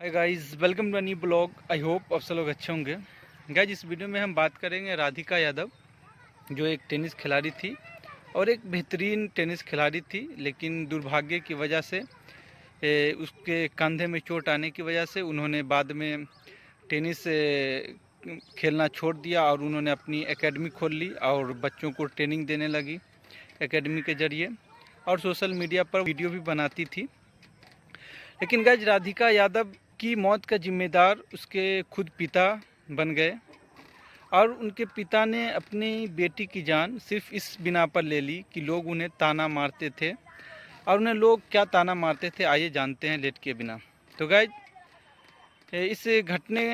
Hi guys, welcome to new blog. I hope आप सब लोग अच्छे होंगे। गाइस, इस वीडियो में हम बात करेंगे राधिका यादव, जो एक टेनिस खिलाड़ी थी और एक बेहतरीन टेनिस खिलाड़ी थी, लेकिन दुर्भाग्य की वजह से उसके कंधे में चोट आने की वजह से उन्होंने बाद में टेनिस खेलना छोड़ दिया और उन्होंने अपनी एकेडमी खोल ली और बच्चों को ट्रेनिंग देने लगी एकेडमी के ज़रिए, और सोशल मीडिया पर वीडियो भी बनाती थी। लेकिन गाइस, राधिका यादव की मौत का जिम्मेदार उसके खुद पिता बन गए और उनके पिता ने अपनी बेटी की जान सिर्फ इस बिना पर ले ली कि लोग उन्हें ताना मारते थे। और उन्हें लोग क्या ताना मारते थे, आइए जानते हैं लेट के बिना। तो गाइस, इस घटने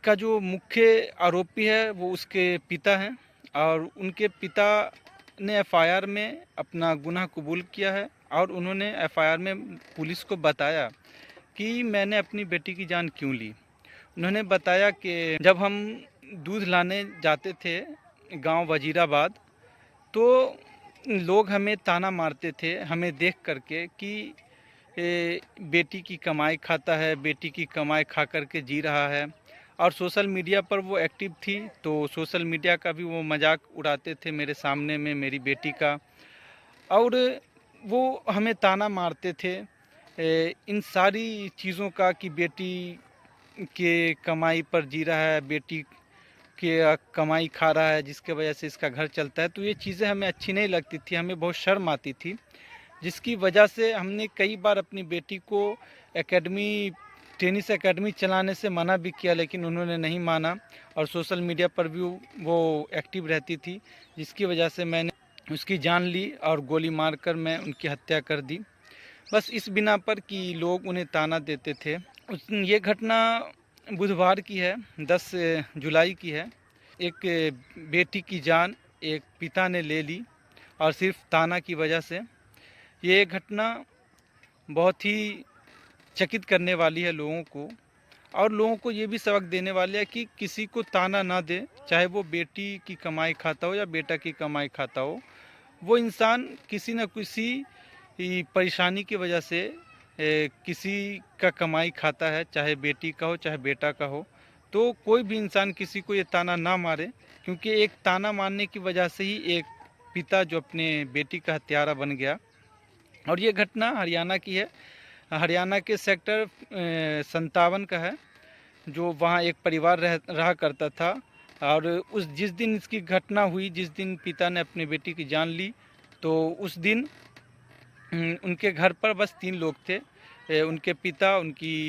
का जो मुख्य आरोपी है वो उसके पिता हैं और उनके पिता ने एफआईआर में अपना गुनाह कबूल किया है और उन्होंने एफआईआर में पुलिस को बताया कि मैंने अपनी बेटी की जान क्यों ली। उन्होंने बताया कि जब हम दूध लाने जाते थे गांव वजीराबाद, तो लोग हमें ताना मारते थे हमें देख करके कि बेटी की कमाई खाता है, बेटी की कमाई खा करके जी रहा है। और सोशल मीडिया पर वो एक्टिव थी, तो सोशल मीडिया का भी वो मजाक उड़ाते थे मेरे सामने में मेरी बेटी का, और वो हमें ताना मारते थे इन सारी चीज़ों का कि बेटी के कमाई पर जी रहा है, बेटी के कमाई खा रहा है, जिसके वजह से इसका घर चलता है। तो ये चीज़ें हमें अच्छी नहीं लगती थी, हमें बहुत शर्म आती थी, जिसकी वजह से हमने कई बार अपनी बेटी को एकेडमी टेनिस एकेडमी चलाने से मना भी किया, लेकिन उन्होंने नहीं माना और सोशल मीडिया पर भी वो एक्टिव रहती थी, जिसकी वजह से मैंने उसकी जान ली और गोली मारकर मैं उनकी हत्या कर दी, बस इस बिना पर कि लोग उन्हें ताना देते थे। ये घटना बुधवार की है, 10 जुलाई की है। एक बेटी की जान एक पिता ने ले ली और सिर्फ ताना की वजह से। ये घटना बहुत ही चकित करने वाली है लोगों को, और लोगों को ये भी सबक देने वाली है कि किसी को ताना ना दे, चाहे वो बेटी की कमाई खाता हो या बेटा की कमाई खाता हो। वो इंसान किसी न किसी परेशानी की वजह से किसी का कमाई खाता है, चाहे बेटी का हो चाहे बेटा का हो। तो कोई भी इंसान किसी को ये ताना ना मारे, क्योंकि एक ताना मारने की वजह से ही एक पिता जो अपने बेटी का हत्यारा बन गया। और ये घटना हरियाणा की है, हरियाणा के सेक्टर 57 का है, जो वहाँ एक परिवार रहा करता था। और जिस दिन इसकी घटना हुई, जिस दिन पिता ने अपनी बेटी की जान ली, तो उस दिन उनके घर पर बस 3 लोग थे, उनके पिता, उनकी